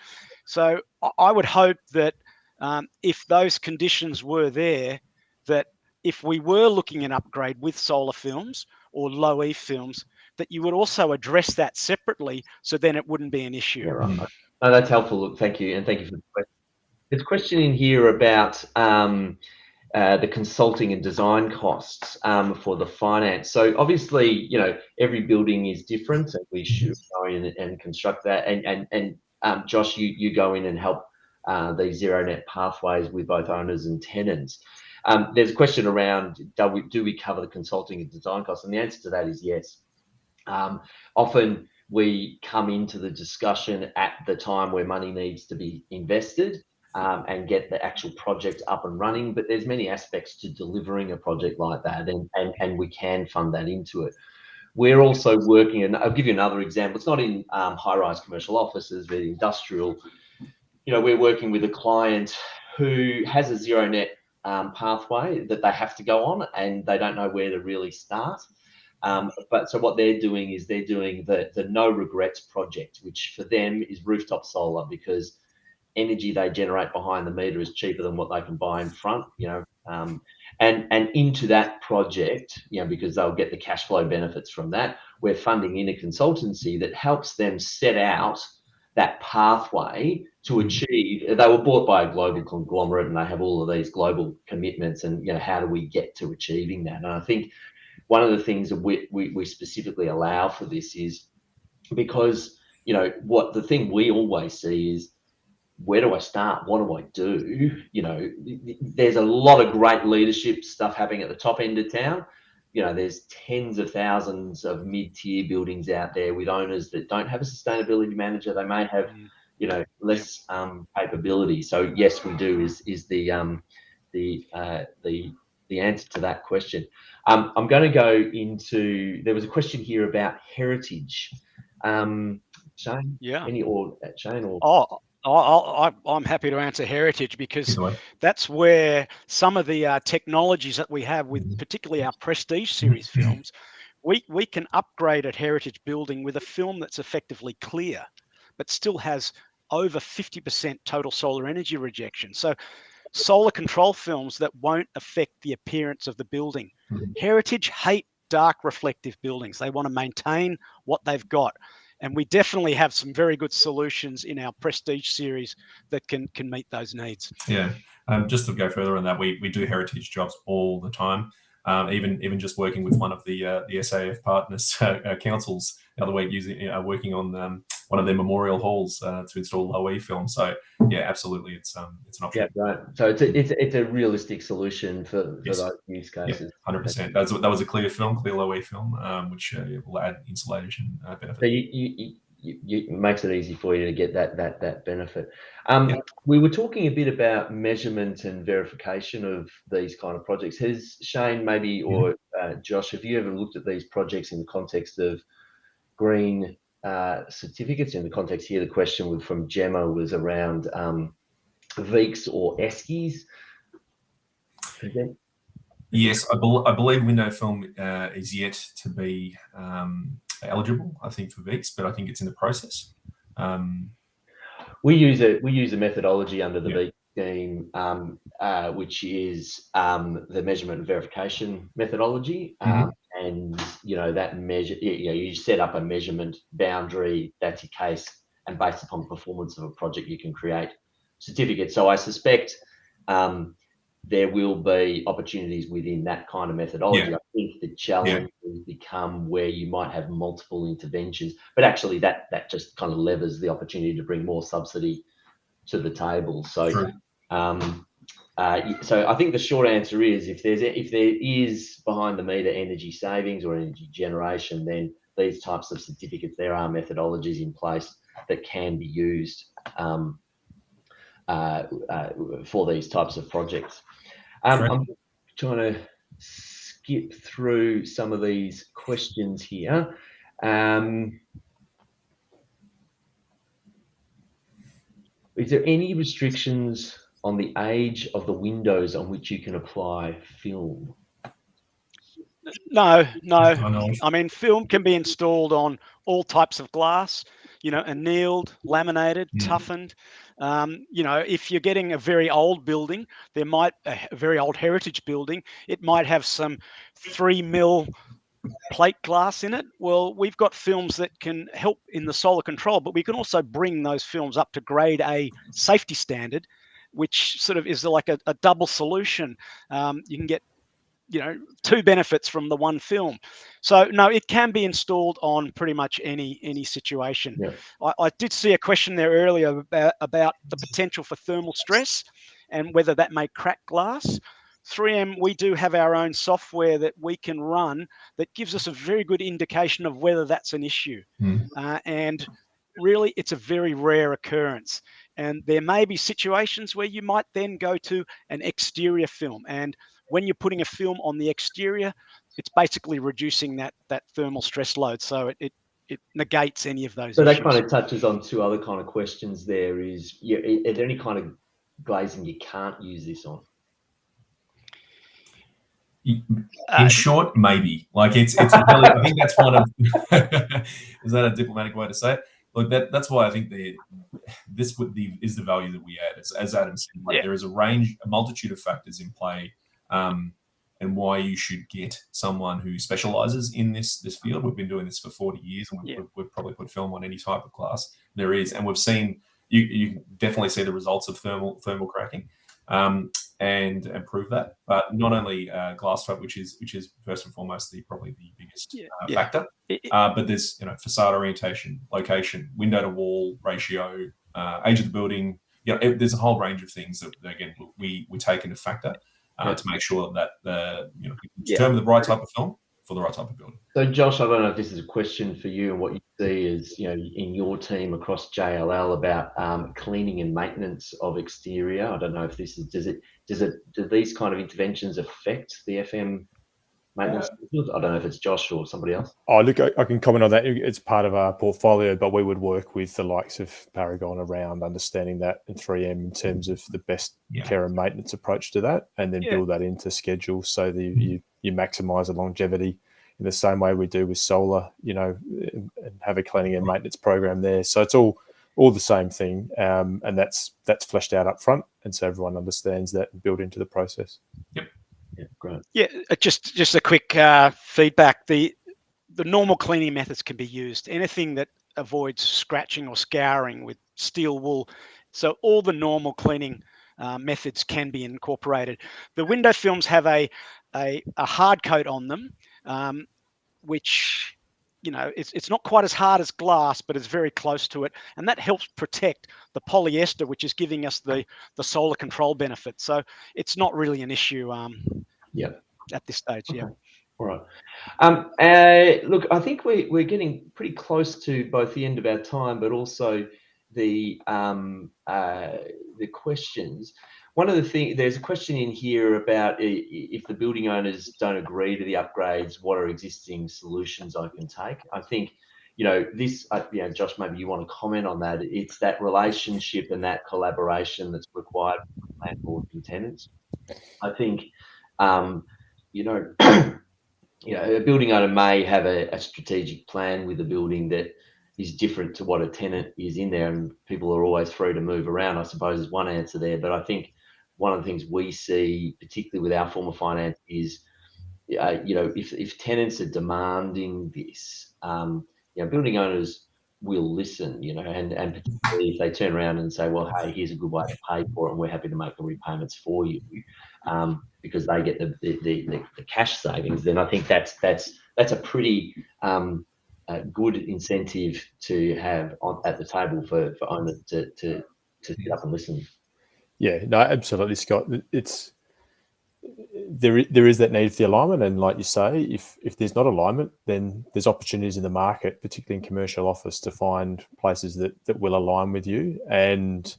So I would hope that if those conditions were there, that if we were looking at upgrade with solar films or low E films, that you would also address that separately, so then it wouldn't be an issue. Yeah, right. No, that's helpful. Look, thank you, and thank you for the question. There's a question in here about the consulting and design costs for the finance. So obviously, you know, every building is different, and we should go in and construct that. And Josh, you go in and help these zero net pathways with both owners and tenants. There's a question around, do we cover the consulting and design costs? And the answer to that is yes. Often we come into the discussion at the time where money needs to be invested and get the actual project up and running, but there's many aspects to delivering a project like that, and we can fund that into it. We're also working, and I'll give you another example. It's not in high-rise commercial offices, but industrial. You know, we're working with a client who has a zero net pathway that they have to go on, and they don't know where to really start. But so what they're doing is they're doing the no regrets project, which for them is rooftop solar, because energy they generate behind the meter is cheaper than what they can buy in front, you know, and into that project, you know, because they'll get the cash flow benefits from that. We're funding in a consultancy that helps them set out that pathway to achieve. They were bought by a global conglomerate, and they have all of these global commitments, and, you know, how do we get to achieving that? And I think one of the things that we specifically allow for this is because, you know, what the thing we always see is, where do I start? What do I do? You know, there's a lot of great leadership stuff happening at the top end of town. You know, there's tens of thousands of mid-tier buildings out there with owners that don't have a sustainability manager. They may have, you know, less capability. So yes, we do is the answer to that question. I'm going to go into, there was a question here about heritage. Shane? Yeah. Shane or? I'm happy to answer heritage, because that's where some of the technologies that we have with particularly our Prestige series films, we can upgrade a heritage building with a film that's effectively clear, but still has over 50% total solar energy rejection. So solar control films that won't affect the appearance of the building. Heritage hate dark reflective buildings. They want to maintain what they've got. And we definitely have some very good solutions in our Prestige series that can meet those needs. Yeah, just to go further on that, we do heritage jobs all the time. Even just working with one of the SAF partners councils the other week, working on one of their memorial halls to install low E film. So yeah, absolutely, it's an option. Yeah, right. So it's a realistic solution for those use cases. 100%. That was a clear film, clear low E film, which will add insulation benefit. So it makes it easy for you to get that benefit. We were talking a bit about measurement and verification of these kind of projects. Has Shane maybe or Josh, have you ever looked at these projects in the context of green certificates? In the context here, the question from Gemma was around VEEKs or ESCIs. Yes, I believe window film is yet to be eligible, I think, for VEEKs, but I think it's in the process. We use a methodology under the VEEK scheme, which is the measurement and verification methodology. And, you know, that measure, you set up a measurement boundary, that's your case, and based upon the performance of a project, you can create certificates. So I suspect there will be opportunities within that kind of methodology. I think the challenge has become where you might have multiple interventions, but actually that just kind of levers the opportunity to bring more subsidy to the table. So, so I think the short answer is, if there is behind the meter energy savings or energy generation, then these types of certificates, there are methodologies in place that can be used for these types of projects. I'm trying to skip through some of these questions here. Is there any restrictions on the age of the windows on which you can apply film? No. I know. I mean, film can be installed on all types of glass, annealed, laminated, toughened. If you're getting a very old building, a very old heritage building, it might have some 3mm plate glass in it. Well, we've got films that can help in the solar control, but we can also bring those films up to grade A safety standard, which sort of is like a double solution. You can get two benefits from the one film. So no, it can be installed on pretty much any situation. Yeah. I did see a question there earlier about the potential for thermal stress and whether that may crack glass. 3M, we do have our own software that we can run that gives us a very good indication of whether that's an issue. And really, it's a very rare occurrence. And there may be situations where you might then go to an exterior film. And when you're putting a film on the exterior, it's basically reducing that thermal stress load. So it negates any of those So issues. that kind of touches on two other kind of questions there is, are there any kind of glazing you can't use this on? In short, maybe. Like it's I think that's one of is that a diplomatic way to say it? Look, that's why I think this is the value that we add. As Adam said, like there is a multitude of factors in play, and why you should get someone who specializes in this field. We've been doing this for 40 years, and we've probably put film on any type of glass there is, and we've seen you definitely see the results of thermal cracking. And prove that, but not only glass type, which is first and foremost probably the biggest factor, but there's facade orientation, location, window to wall ratio, age of the building. There's a whole range of things that again we take into factor to make sure that determine the right type of film for the right type of building. So Josh, I don't know if this is a question for you and what you see is, in your team across JLL about cleaning and maintenance of exterior. I don't know if this is, do these kind of interventions affect the FM maintenance? I don't know if it's Josh or somebody else. Oh, look, I can comment on that. It's part of our portfolio, but we would work with the likes of Paragon around understanding that in 3M in terms of the best care and maintenance approach to that, and then build that into schedule so that you maximise the longevity in the same way we do with solar, and have a cleaning and maintenance program there. So it's all the same thing, and that's fleshed out up front, and so everyone understands that and built into the process. Yep. Yeah, great. Yeah, just a quick feedback. The normal cleaning methods can be used. Anything that avoids scratching or scouring with steel wool. So all the normal cleaning methods can be incorporated. The window films have a hard coat on them, which it's not quite as hard as glass, but it's very close to it, and that helps protect the polyester, which is giving us the solar control benefit. So it's not really an issue at this stage. Okay. All right. Look, I think we're getting pretty close to both the end of our time, but also the questions. One of the things, there's a question in here about if the building owners don't agree to the upgrades, what are existing solutions I can take? I think, this, Josh, maybe you want to comment on that. It's that relationship and that collaboration that's required for landlords and tenants. I think, a building owner may have a strategic plan with a building that is different to what a tenant is in there, and people are always free to move around, I suppose, is one answer there. But I think one of the things we see, particularly with our form of finance, is, if tenants are demanding this, building owners will listen, and particularly if they turn around and say, well, hey, here's a good way to pay for it, and we're happy to make the repayments for you, because they get the cash savings, then I think that's a pretty good incentive to have at the table for owners to sit up and listen. Yeah, no, absolutely, Scott. There is that need for the alignment, and like you say, if there's not alignment, then there's opportunities in the market, particularly in commercial office, to find places that will align with you. And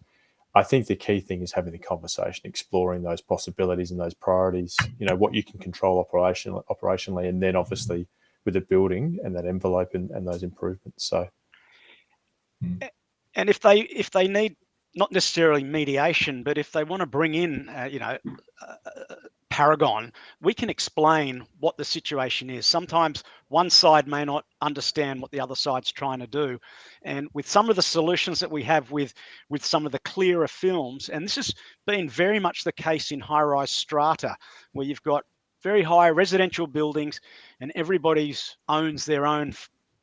I think the key thing is having the conversation, exploring those possibilities and those priorities. What you can control operationally, and then obviously with the building and that envelope and those improvements. So, and if they need not necessarily mediation, but if they want to bring in, Paragon, we can explain what the situation is. Sometimes one side may not understand what the other side's trying to do. And with some of the solutions that we have with some of the clearer films, and this has been very much the case in high-rise strata, where you've got very high residential buildings and everybody owns their own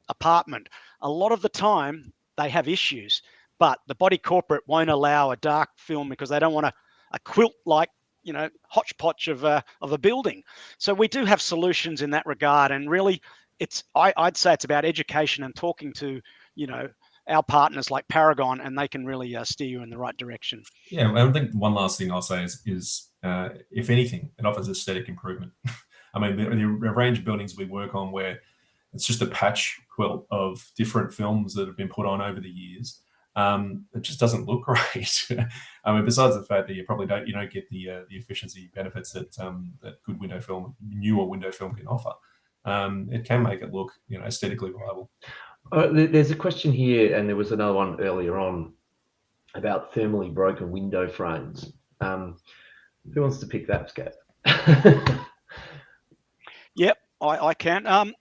apartment. A lot of the time they have issues, but the body corporate won't allow a dark film because they don't want a quilt-like hodgepodge of a building. So we do have solutions in that regard, and really I'd say it's about education and talking to our partners like Paragon, and they can really steer you in the right direction. Yeah, I think one last thing I'll say is if anything, it offers aesthetic improvement. I mean, the range of buildings we work on where it's just a patch quilt of different films that have been put on over the years. It just doesn't look great. I mean, besides the fact that you don't get the efficiency benefits that good window film, newer window film can offer. It can make it look aesthetically viable. There's a question here, and there was another one earlier on about thermally broken window frames. Who wants to pick that, Scat? Yep, I can.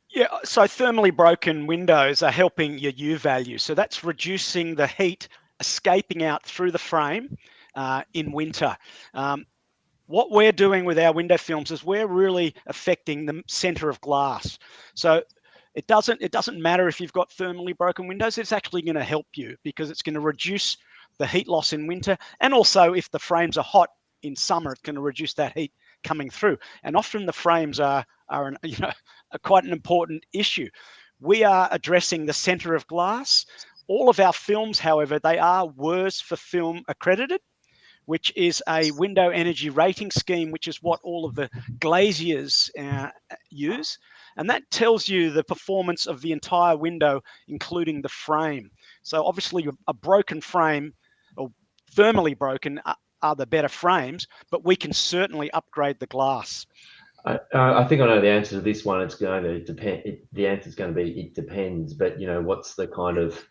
Yeah, so thermally broken windows are helping your U value. So that's reducing the heat escaping out through the frame in winter. What we're doing with our window films is we're really affecting the center of glass. So it doesn't matter if you've got thermally broken windows. It's actually going to help you because it's going to reduce the heat loss in winter. And also if the frames are hot in summer, it's going to reduce that heat coming through. And often the frames are quite an important issue. We are addressing the center of glass. All of our films, however, they are WERS for Film accredited, which is a window energy rating scheme, which is what all of the glaziers use. And that tells you the performance of the entire window, including the frame. So obviously a broken frame or thermally broken are the better frames, but we can certainly upgrade the glass. I think I know the answer to this one. It's going to depend. The answer is going to be it depends. But what's the kind of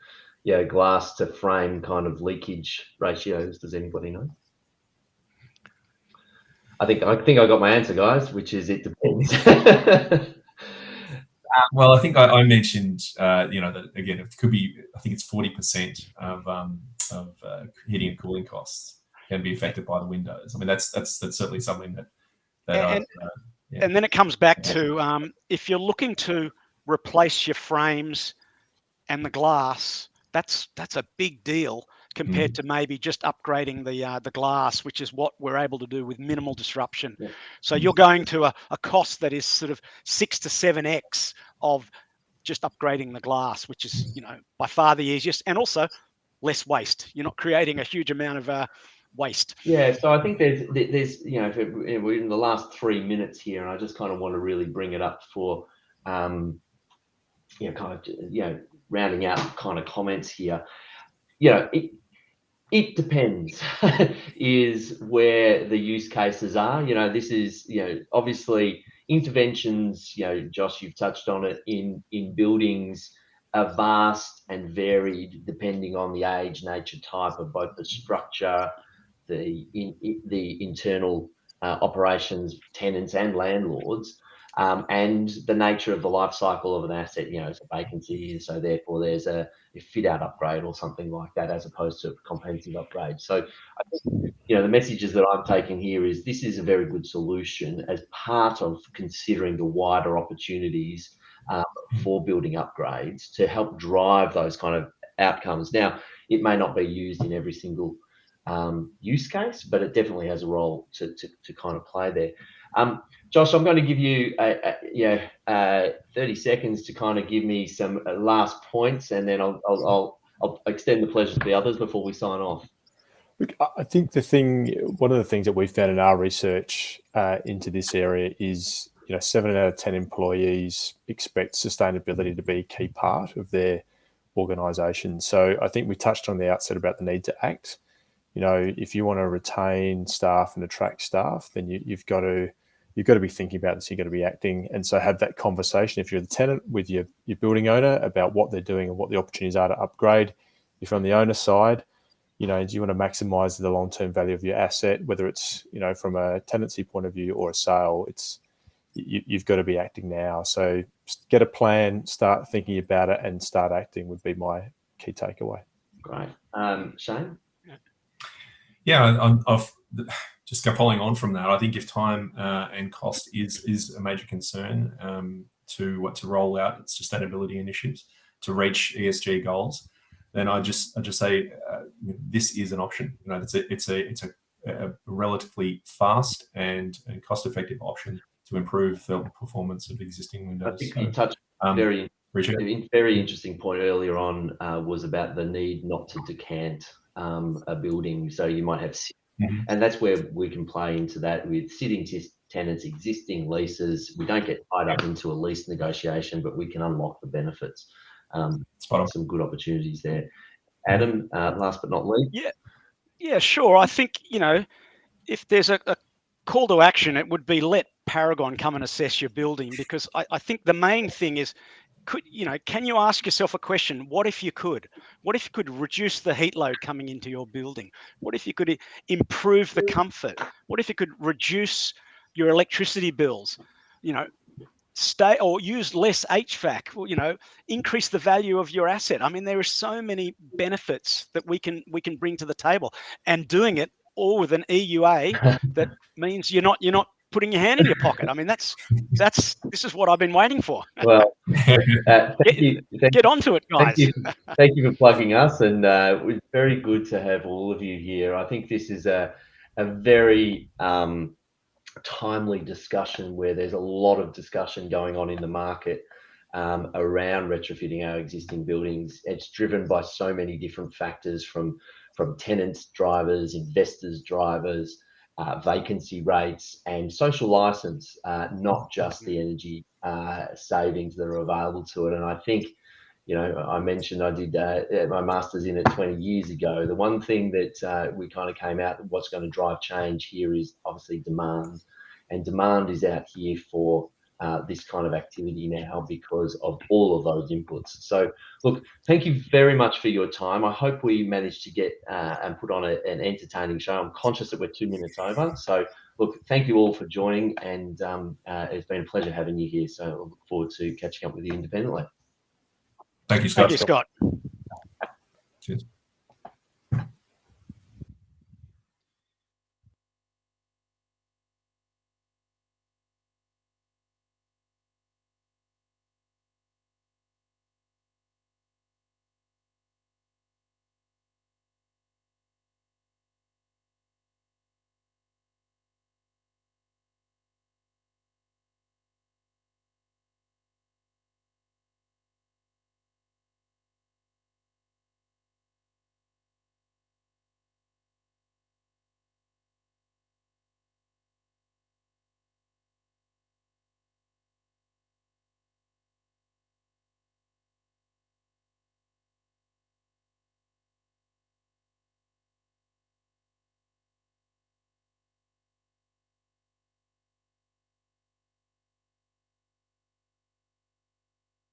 glass to frame kind of leakage ratios? Does anybody know? I think I got my answer, guys, which is it depends. Well, I think I mentioned that again. It could be. I think it's 40% of heating and cooling costs can be affected by the windows. I mean, that's certainly something that. And then it comes back to if you're looking to replace your frames and the glass, that's a big deal compared to maybe just upgrading the glass, which is what we're able to do with minimal disruption. Yeah. So you're going to a cost that is sort of 6 to 7x of just upgrading the glass, which is by far the easiest, and also less waste. You're not creating a huge amount of waste. Yeah, so I think there's we're in the last 3 minutes here, and I just kind of want to really bring it up for rounding out kind of comments here. It depends is where the use cases are. This is obviously interventions. Josh, you've touched on it in buildings are vast and varied depending on the age, nature, type of both the structure, the internal operations, tenants and landlords, and the nature of the life cycle of an asset. It's a vacancy, so therefore there's a fit out upgrade or something like that, as opposed to a comprehensive upgrade. So I think the messages that I'm taking here is this is a very good solution as part of considering the wider opportunities for building upgrades to help drive those kind of outcomes. Now, it may not be used in every single use case, but it definitely has a role to kind of play there. Josh, I'm going to give you 30 seconds to kind of give me some last points, and then I'll extend the pleasure to the others before we sign off. Look, I think one of the things that we found in our research into this area is 7 out of 10 employees expect sustainability to be a key part of their organisation. So I think we touched on the outset about the need to act. If you want to retain staff and attract staff, then you've got to be thinking about this. You've got to be acting, and so have that conversation. If you're the tenant with your building owner about what they're doing and what the opportunities are to upgrade. If you're on the owner side, you know, do you want to maximize the long-term value of your asset, whether it's, you know, from a tenancy point of view or a sale? You've got to be acting now. So get a plan, start thinking about it, and start acting would be my key takeaway. Great. Shane? Yeah, I've just following on from that. I think if time and cost is a major concern to roll out sustainability initiatives to reach ESG goals, then I just say this is an option. You know, it's a relatively fast and cost-effective option to improve the performance of existing windows. I think you touched very interesting point earlier on was about the need not to decant a building. So you might have, and that's where we can play into that with sitting tenants, existing leases. We don't get tied up into a lease negotiation, but we can unlock the benefits. Some good opportunities there. Adam, last but not least. Yeah, sure. I think, you know, if there's a call to action, it would be let Paragon come and assess your building, because I think the main thing is, can you ask yourself a question? What if you could? What if you could reduce the heat load coming into your building? What if you could improve the comfort? What if you could reduce your electricity bills? You know, stay or use less HVAC, you know, increase the value of your asset. I mean, there are so many benefits that we can bring to the table, and doing it all with an EUA that means you're not putting your hand in your pocket. I mean, this is what I've been waiting for. Well, get onto it, guys. Thank you for plugging us, and it's very good to have all of you here. I think this is a very timely discussion where there's a lot of discussion going on in the market around retrofitting our existing buildings. It's driven by so many different factors, from tenants, drivers, investors, drivers, vacancy rates, and social license, not just the energy savings that are available to it. And I think, you know, I mentioned I did my master's in it 20 years ago. The one thing that we kind of came out, what's going to drive change here is obviously demand. And demand is out here for this kind of activity now because of all of those inputs. So, look, thank you very much for your time. I hope we managed to get and put on an entertaining show. I'm conscious that we're 2 minutes over. So, look, thank you all for joining, and it's been a pleasure having you here. So I look forward to catching up with you independently. Thank you, Scott. Thank you, Scott. Cheers.